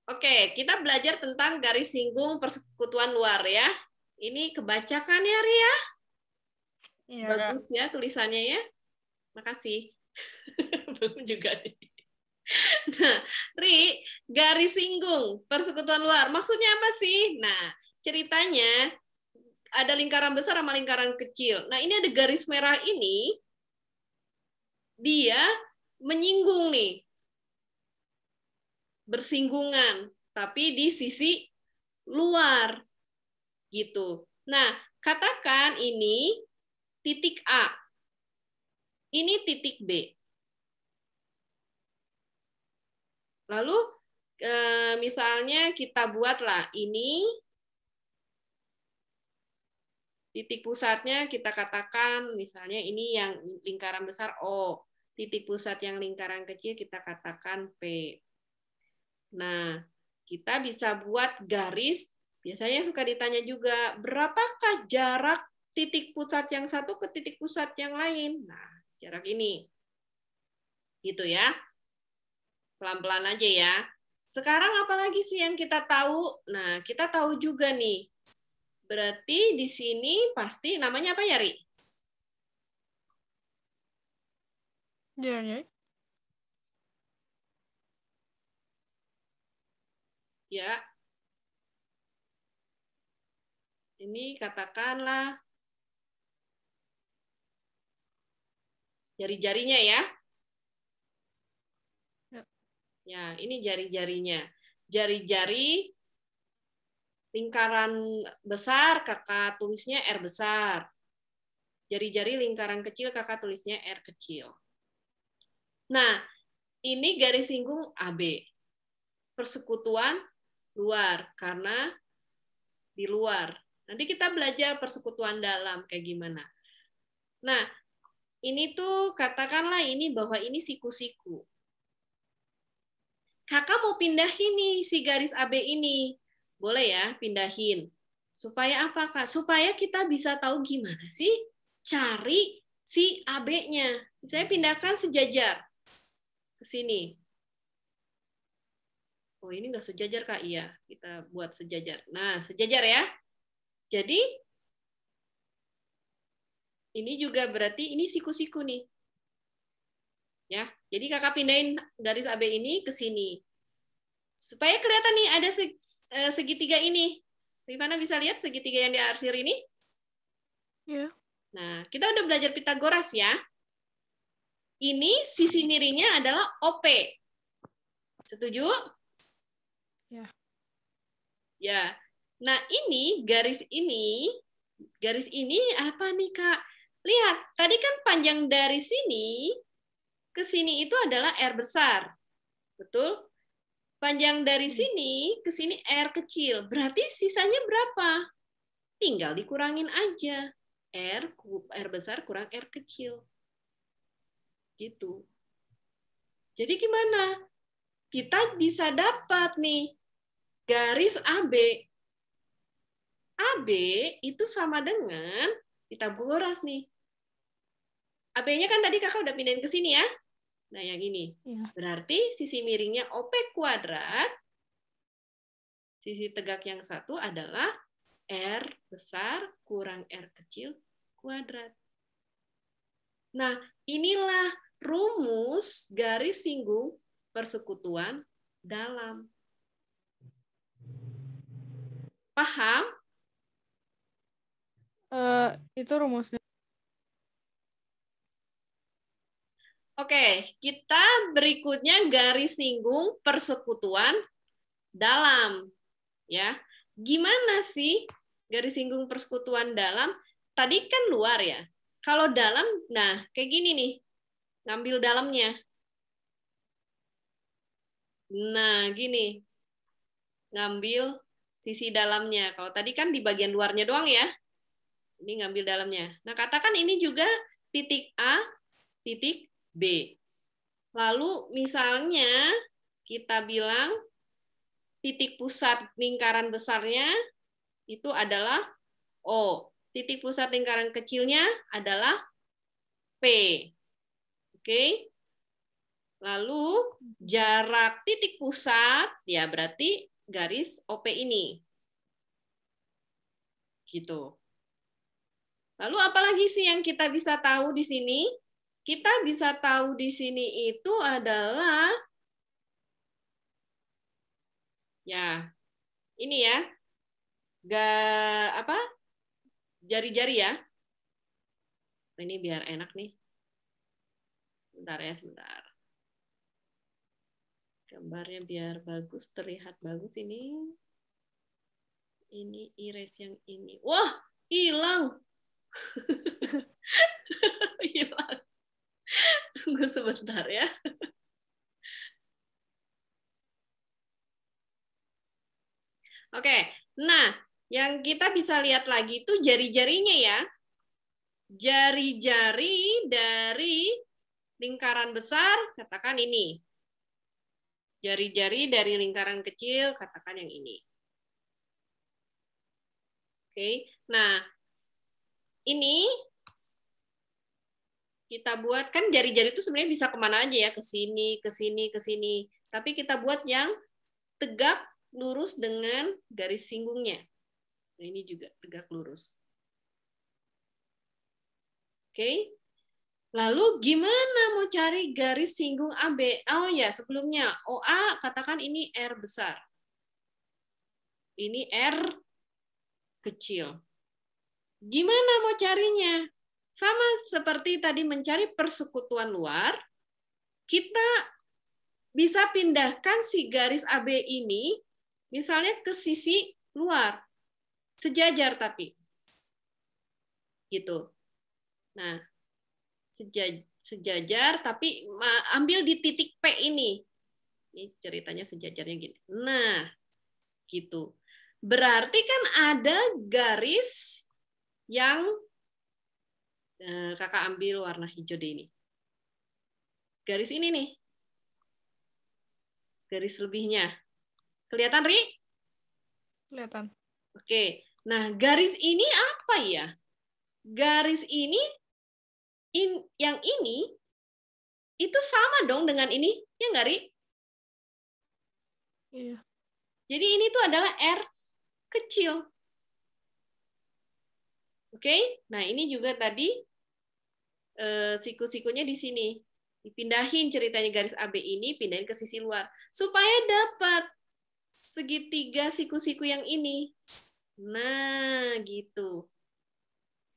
Oke, kita belajar tentang garis singgung persekutuan luar ya. Ini kebacakan ya, Ria? Iya, Kak. Bagus ya tulisannya ya. Makasih. Belum juga nih. Nah, Ri, garis singgung persekutuan luar. Maksudnya apa sih? Nah, ceritanya ada lingkaran besar sama lingkaran kecil. Nah, ini ada garis merah ini, dia menyinggung nih. Bersinggungan, tapi di sisi luar. Gitu. Nah, katakan ini titik A. Ini titik B. Lalu misalnya kita buatlah ini titik pusatnya kita katakan misalnya ini yang lingkaran besar O. Titik pusat yang lingkaran kecil kita katakan P. Nah, kita bisa buat garis. Biasanya suka ditanya juga, berapakah jarak titik pusat yang satu ke titik pusat yang lain? Nah, jarak ini. Gitu ya. Pelan-pelan aja ya. Sekarang apalagi sih yang kita tahu? Nah, kita tahu juga nih. Berarti di sini pasti namanya apa ya, Ri? Iya. Ya. Ini katakanlah jari-jarinya ya. Ya, ini jari-jarinya. Jari-jari lingkaran besar, kakak tulisnya R besar. Jari-jari lingkaran kecil, kakak tulisnya R kecil. Nah, ini garis singgung AB. Persekutuan luar, karena di luar. Nanti kita belajar persekutuan dalam kayak gimana. Nah, ini tuh katakanlah ini bahwa ini siku-siku. Kakak mau pindahin nih si garis AB ini. Boleh ya, pindahin. Supaya apa, Kak? Supaya kita bisa tahu gimana sih cari si AB-nya. Saya pindahkan sejajar ke sini. Oh, ini nggak sejajar, Kak? Iya, kita buat sejajar. Nah, sejajar ya. Jadi, ini juga berarti ini siku-siku nih. Ya, jadi kakak pindahin garis AB ini ke sini. Supaya kelihatan nih ada segitiga ini. Rifana bisa lihat segitiga yang diarsir ini? Iya. Nah, kita udah belajar Pitagoras ya. Ini sisi miringnya adalah OP. Setuju? Ya. Ya. Nah, ini garis ini apa nih, Kak? Lihat, tadi kan panjang dari sini ke sini itu adalah R besar. Betul? Panjang dari sini ke sini R kecil. Berarti sisanya berapa? Tinggal dikurangin aja. R besar kurang R kecil. Gitu. Jadi gimana? Kita bisa dapat nih garis AB. AB itu sama dengan Pitagoras nih. AB-nya kan tadi kakak udah pindahin ke sini ya. Nah, yang ini. Iya. Berarti sisi miringnya OP kuadrat, sisi tegak yang satu adalah R besar kurang R kecil kuadrat. Nah, inilah rumus garis singgung persekutuan dalam. Paham? Itu rumusnya. Oke, kita berikutnya garis singgung persekutuan dalam. Ya, gimana sih garis singgung persekutuan dalam? Tadi kan luar ya. Kalau dalam, nah kayak gini nih, ngambil dalamnya. Nah, gini, ngambil sisi dalamnya. Kalau tadi kan di bagian luarnya doang ya. Ini ngambil dalamnya. Nah, katakan ini juga titik A, titik B. Lalu misalnya kita bilang titik pusat lingkaran besarnya itu adalah O. Titik pusat lingkaran kecilnya adalah P. Oke? Lalu jarak titik pusat, ya berarti garis OP ini. Gitu. Lalu apalagi sih yang kita bisa tahu di sini? Kita bisa tahu di sini itu adalah ya, ini ya. Apa? Jari-jari ya. Ini biar enak nih. Bentar ya, sebentar. Gambarnya biar bagus, terlihat bagus ini. Ini erase yang ini. Wah, hilang. Hilang. Tunggu sebentar ya. Oke, nah yang kita bisa lihat lagi itu jari-jarinya ya. Jari-jari dari lingkaran besar, katakan ini. Jari-jari dari lingkaran kecil, katakan yang ini. Oke, nah ini kita buat, kan jari-jari itu sebenarnya bisa kemana aja ya, ke sini, ke sini, ke sini. Tapi kita buat yang tegak lurus dengan garis singgungnya. Nah, ini juga tegak lurus. Oke. Lalu gimana mau cari garis singgung AB? Oh ya, sebelumnya OA katakan ini R besar. Ini R kecil. Gimana mau carinya? Sama seperti tadi mencari persekutuan luar, kita bisa pindahkan si garis AB ini misalnya ke sisi luar. Sejajar tapi. Gitu. Nah, sejajar tapi ambil di titik P ini. Ini ceritanya sejajarnya gini. Nah, gitu. Berarti kan ada garis yang kakak ambil warna hijau deh ini. Garis ini nih. Garis lebihnya. Kelihatan, Ri? Kelihatan. Oke. Nah, garis ini apa ya? Garis ini yang ini itu sama dong dengan ini, ya nggak, Ri? Iya. Jadi ini tuh adalah R kecil. Oke, nah ini juga tadi siku-sikunya di sini. Dipindahin ceritanya garis AB ini, pindahin ke sisi luar. Supaya dapat segitiga siku-siku yang ini. Nah, gitu.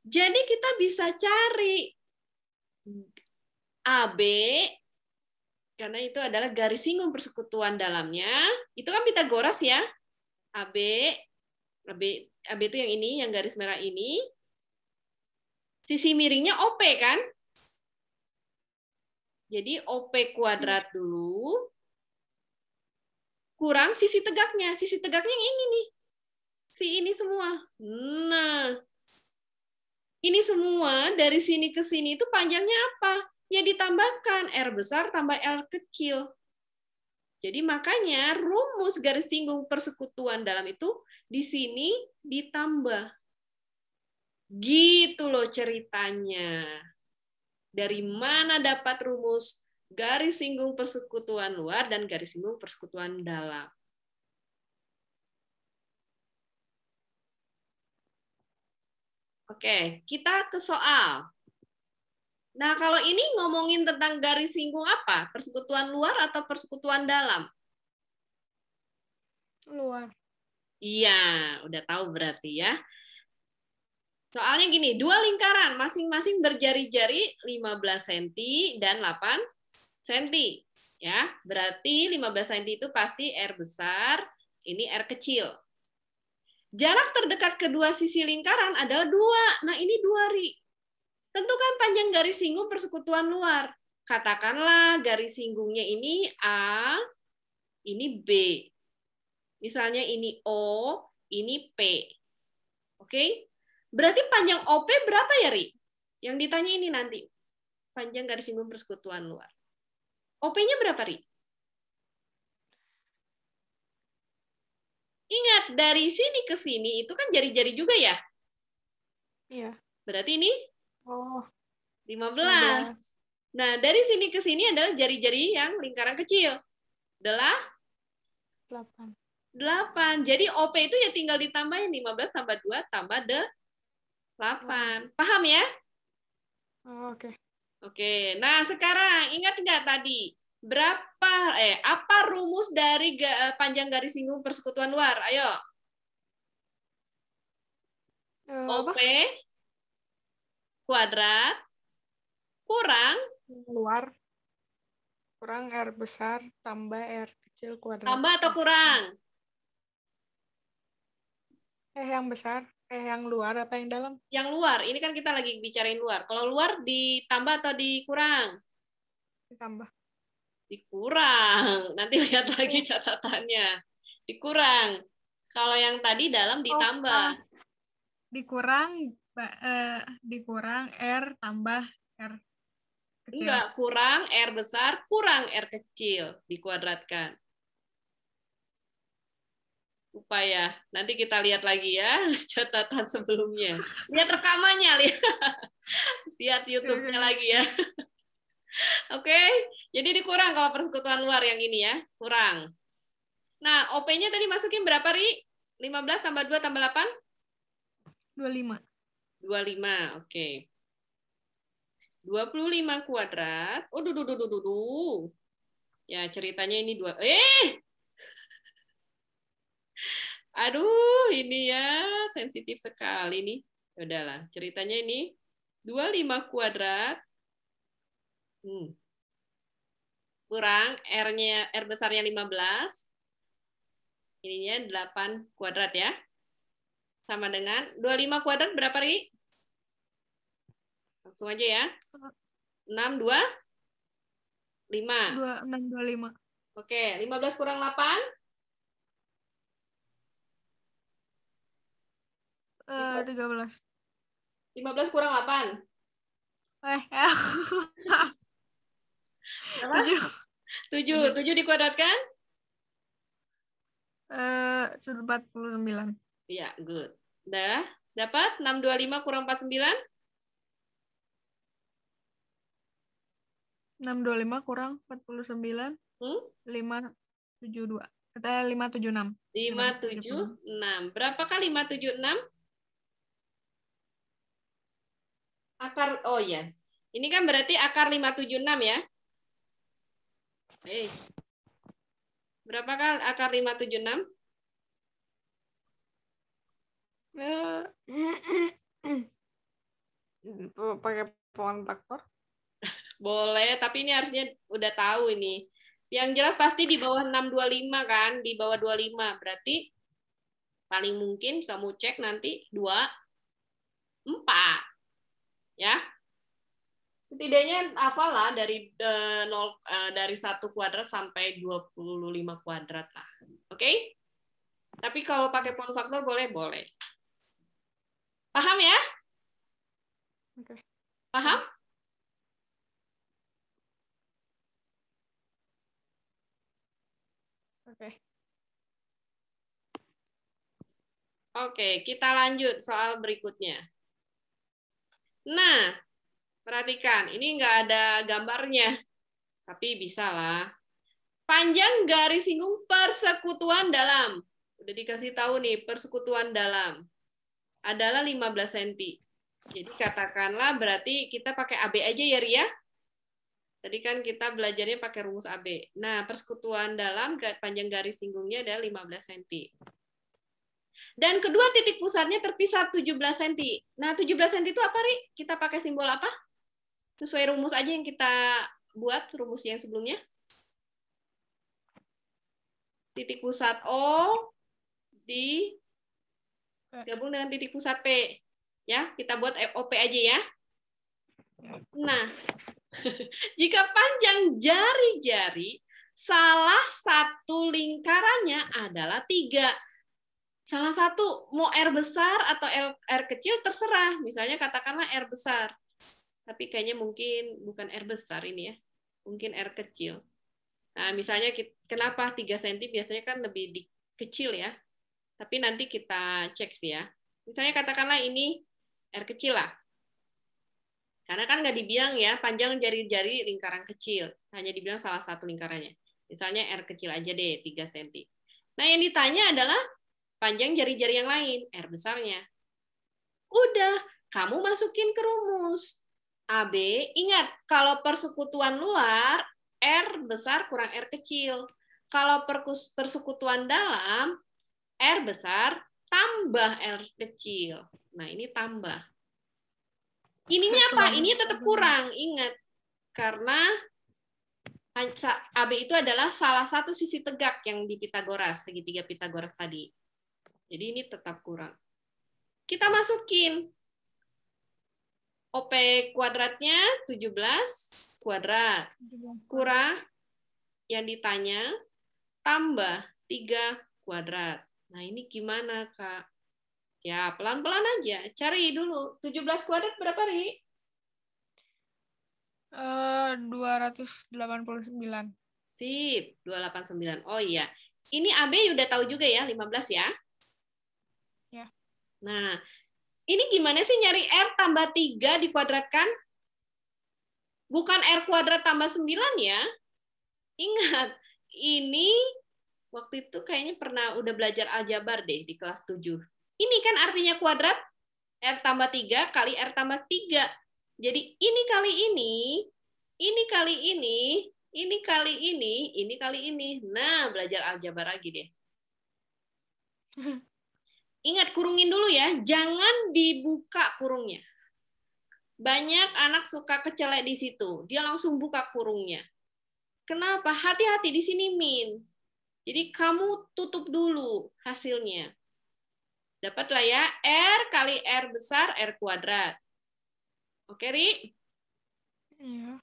Jadi kita bisa cari AB, karena itu adalah garis singgung persekutuan dalamnya. Itu kan Pitagoras ya. AB, AB itu yang ini, yang garis merah ini. Sisi miringnya OP kan? Jadi OP kuadrat dulu, kurang sisi tegaknya. Sisi tegaknya yang ini nih. Si ini semua. Nah, ini semua dari sini ke sini itu panjangnya apa? Ya ditambahkan R besar tambah R kecil. Jadi makanya rumus garis singgung persekutuan dalam itu di sini ditambah. Gitu loh ceritanya. Dari mana dapat rumus garis singgung persekutuan luar dan garis singgung persekutuan dalam? Oke, kita ke soal. Nah, kalau ini ngomongin tentang garis singgung apa? Persekutuan luar atau persekutuan dalam? Luar. Iya, udah tahu berarti ya. Soalnya gini, dua lingkaran masing-masing berjari-jari 15 cm dan 8 cm. Ya, berarti 15 cm itu pasti R besar, ini R kecil. Jarak terdekat kedua sisi lingkaran adalah 2. Nah, ini 2, Ri. Tentukan panjang garis singgung persekutuan luar. Katakanlah garis singgungnya ini A, ini B. Misalnya ini O, ini P. Oke? Berarti panjang OP berapa ya, Ri? Yang ditanya ini nanti. Panjang garis singgung persekutuan luar. OP-nya berapa, Ri? Ingat, dari sini ke sini itu kan jari-jari juga ya? Iya. Berarti ini Oh, 15. Nah, dari sini ke sini adalah jari-jari yang lingkaran kecil. Adalah 8. 8. Jadi OP itu ya tinggal ditambahin 15 tambah 2 tambah 8. Paham ya? Oh, oke. Oke. Nah, sekarang ingat nggak tadi apa rumus dari panjang garis singgung persekutuan luar? Ayo. Apa? OP kuadrat kurang Luar kurang R besar tambah R kecil kuadrat. tambah atau kurang? Yang besar, yang luar apa yang dalam? Yang luar. Ini kan kita lagi bicarain luar. Kalau luar ditambah atau dikurang? Ditambah. Dikurang. Nanti lihat lagi catatannya. Dikurang. Kalau yang tadi dalam ditambah. Dikurang dikurang R tambah R kecil. Enggak, kurang R besar, kurang R kecil. Dikuadratkan. Upaya. Nanti kita lihat lagi ya catatan sebelumnya. Lihat rekamannya, lihat YouTube-nya lagi ya. Oke, jadi dikurang kalau persekutuan luar yang ini ya, kurang. Nah, OP-nya tadi masukin berapa, Ri? 15 tambah 2 tambah 8? 25. 25, oke. 25 kuadrat. Oh, duh. Ya, ceritanya ini aduh, ini ya sensitif sekali nih. Udahlah, ceritanya ini 25 kuadrat. Kurang R besarnya 15. Ininya 8 kuadrat ya. Sama dengan 25 kuadrat berapa, Ri? Langsung aja ya. 6, 2, 5. 625. Oke, 15 kurang 8? 13. 15 kurang 8? Berapa? 7. 7 dikuadratkan? 49. Iya, good. Udah, dapat 625 kurang 49? 625 kurang 49. 572. Kita 576. 576. Berapakah 576? Oh ya. Ini kan berarti akar 576 ya. Berapakah akar 576? Pakai pohon faktor. Boleh, tapi ini harusnya udah tahu ini. Yang jelas pasti di bawah 625 kan, di bawah 25. Berarti paling mungkin kamu cek nanti 24. Ya. Setidaknya hafal lah dari 1 kuadrat sampai 25 kuadrat lah. Oke? Tapi kalau pakai pohon faktor boleh. Paham ya? Oke. Paham? Oke. Oke, kita lanjut soal berikutnya. Nah, perhatikan, ini nggak ada gambarnya, tapi bisa lah. Panjang garis singgung persekutuan dalam. Udah dikasih tahu nih, persekutuan dalam adalah 15 cm. Jadi katakanlah berarti kita pakai AB aja ya, Ria. Tadi kan kita belajarnya pakai rumus AB. Nah, persekutuan dalam panjang garis singgungnya adalah 15 cm. Dan kedua titik pusatnya terpisah 17 cm. Nah, 17 cm itu apa, Ri? Kita pakai simbol apa? Sesuai rumus aja yang kita buat, rumus yang sebelumnya. Titik pusat O digabung dengan titik pusat P. Ya, kita buat OP aja ya. Nah, jika panjang jari-jari, salah satu lingkarannya adalah 3. Salah satu, mau R besar atau R kecil terserah. Misalnya katakanlah R besar. Tapi kayaknya mungkin bukan R besar ini ya. Mungkin R kecil. Nah, misalnya kenapa 3 cm biasanya kan lebih kecil ya. Tapi nanti kita cek sih ya. Misalnya katakanlah ini R kecil lah. Karena kan nggak dibilang ya, panjang jari-jari lingkaran kecil. Hanya dibilang salah satu lingkarannya. Misalnya R kecil aja deh, 3 cm. Nah, yang ditanya adalah panjang jari-jari yang lain, R besarnya. Udah, kamu masukin ke rumus. AB, ingat, kalau persekutuan luar, R besar kurang R kecil. Kalau persekutuan dalam, R besar tambah R kecil. Nah, ini tambah. Ininya apa? Ini tetap kurang, ingat. Karena AB itu adalah salah satu sisi tegak yang di Pitagoras, segitiga Pitagoras tadi. Jadi ini tetap kurang. Kita masukin. OP kuadratnya 17 kuadrat. Kurang yang ditanya tambah 3 kuadrat. Nah, ini gimana, Kak? Ya, pelan-pelan aja. Cari dulu. 17 kuadrat berapa, Ri? 289. Sip, 289. Oh iya. Ini AB udah tahu juga ya, 15 ya? Ya. Nah, ini gimana sih nyari R tambah 3 dikuadratkan? Bukan R kuadrat tambah 9 ya. Ingat, ini waktu itu kayaknya pernah udah belajar aljabar deh di kelas 7. Ini kan artinya kuadrat, R tambah 3 kali R tambah 3. Jadi ini kali ini kali ini kali ini kali ini. Nah, belajar aljabar lagi deh. Ingat, kurungin dulu ya, jangan dibuka kurungnya. Banyak anak suka kecelek di situ, dia langsung buka kurungnya. Kenapa? Hati-hati di sini min. Jadi kamu tutup dulu hasilnya. Dapatlah ya, R kali R besar, R kuadrat. Oke, Ri? Iya.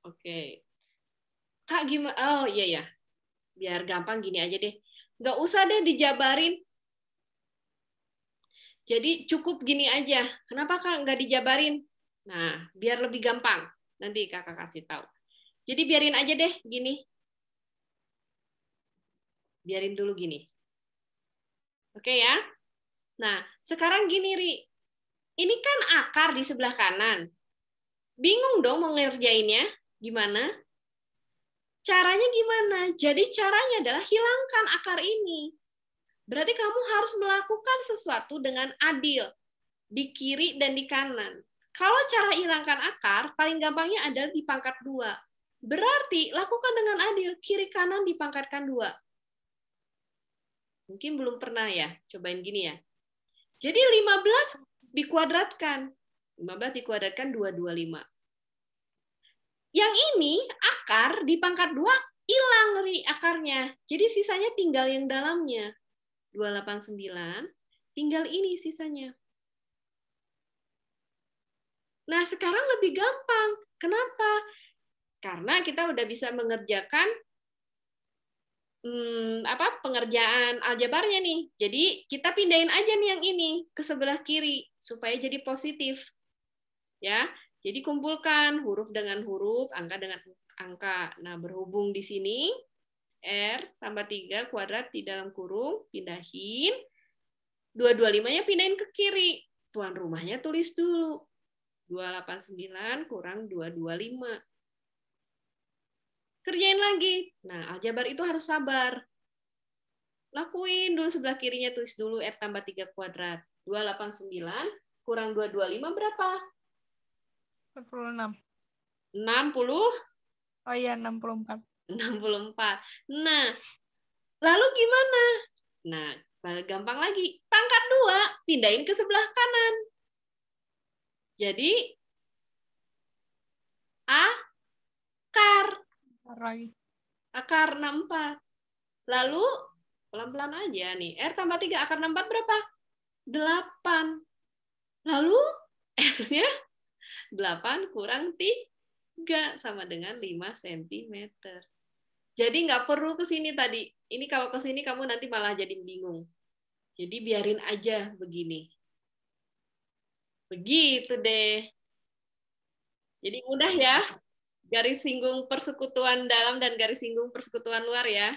Oke. Kak, gimana? Oh, iya ya. Biar gampang gini aja deh. Nggak usah deh dijabarin. Jadi cukup gini aja. Kenapa Kak nggak dijabarin? Nah, biar lebih gampang. Nanti Kakak kasih tahu. Jadi biarin aja deh gini. Biarin dulu gini. Oke ya? Nah, sekarang gini, Ri. Ini kan akar di sebelah kanan. Bingung dong mau ngerjainnya? Gimana? Caranya gimana? Jadi caranya adalah hilangkan akar ini. Berarti kamu harus melakukan sesuatu dengan adil. Di kiri dan di kanan. Kalau cara hilangkan akar, paling gampangnya adalah di pangkat 2. Berarti lakukan dengan adil, kiri kanan dipangkatkan 2. Mungkin belum pernah ya, cobain gini ya. Jadi 15 dikuadratkan. 15 dikuadratkan 225. Yang ini akar di pangkat 2 hilang Ri akarnya. Jadi sisanya tinggal yang dalamnya. 289, tinggal ini sisanya. Nah, sekarang lebih gampang. Kenapa? Karena kita udah bisa mengerjakan pengerjaan aljabarnya nih. Jadi kita pindahin aja nih yang ini ke sebelah kiri supaya jadi positif. Ya. Jadi kumpulkan huruf dengan huruf, angka dengan angka. Nah, berhubung di sini R tambah 3 kuadrat di dalam kurung, pindahin. 225-nya pindahin ke kiri. Tuan rumahnya tulis dulu. 289 kurang 225. Kerjain lagi. Nah, aljabar itu harus sabar. Lakuin dulu sebelah kirinya, tulis dulu R tambah 3 kuadrat. 289 kurang 225 berapa? 46. 60? Oh iya, 64. 64. Nah, lalu gimana? Nah, gampang lagi. Pangkat 2, pindahin ke sebelah kanan. Jadi, akar. Akar 64. Lalu, pelan-pelan aja nih. R tambah 3, akar 64 berapa? 8. Lalu, R-nya 8 kurang 3 sama dengan 5 cm. Jadi nggak perlu ke sini tadi. Ini kalau ke sini kamu nanti malah jadi bingung. Jadi biarin aja begini. Begitu deh. Jadi mudah ya. Garis singgung persekutuan dalam dan garis singgung persekutuan luar ya.